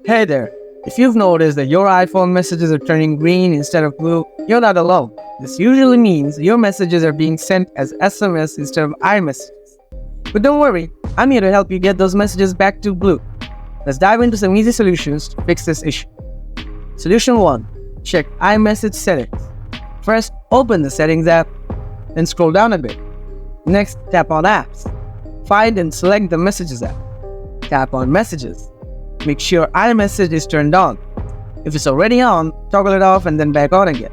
Hey there! If you've noticed that your iPhone messages are turning green instead of blue, you're not alone. This usually means your messages are being sent as SMS instead of iMessages. But don't worry, I'm here to help you get those messages back to blue. Let's dive into some easy solutions to fix this issue. Solution 1. Check iMessage settings. First, open the Settings app, then scroll down a bit. Next, tap on Apps. Find and select the Messages app. Tap on Messages. Make sure iMessage is turned on. If it's already on, toggle it off and then back on again.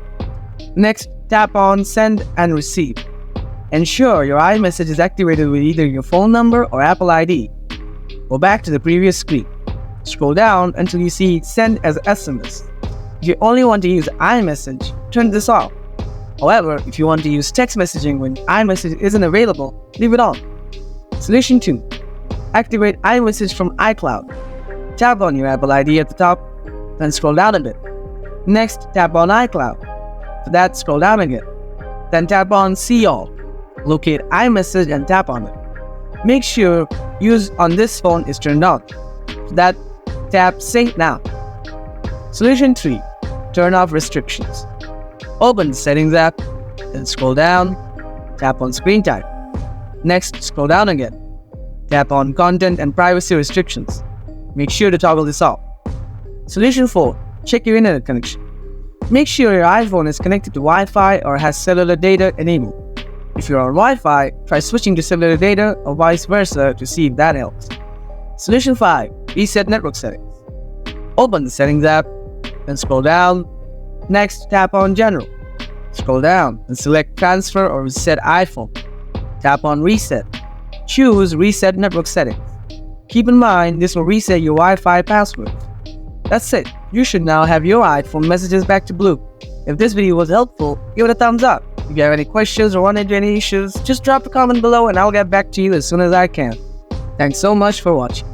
Next, tap on Send and Receive. Ensure your iMessage is activated with either your phone number or Apple ID. Go back to the previous screen. Scroll down until you see Send as SMS. If you only want to use iMessage, turn this off. However, if you want to use text messaging when iMessage isn't available, leave it on. Solution 2. Activate iMessage from iCloud. Tap on your Apple ID at the top, then scroll down a bit. Next, tap on iCloud. For that, scroll down again. Then tap on See All. Locate iMessage and tap on it. Make sure Use on this phone is turned on. For that, tap Sync Now. Solution 3. Turn off restrictions. Open the Settings app, then scroll down, tap on Screen Time. Next, scroll down again. Tap on Content and Privacy Restrictions. Make sure to toggle this off. Solution 4. Check your internet connection. Make sure your iPhone is connected to Wi-Fi or has cellular data enabled. If you're on Wi-Fi, try switching to cellular data or vice versa to see if that helps. Solution 5. Reset network settings. Open the Settings app, then scroll down. Next, tap on General. Scroll down and select Transfer or Reset iPhone. Tap on Reset. Choose Reset Network Settings. Keep in mind, this will reset your Wi-Fi password. That's it. You should now have your iPhone messages back to blue. If this video was helpful, give it a thumbs up. If you have any questions or run into any issues, just drop a comment below and I'll get back to you as soon as I can. Thanks so much for watching.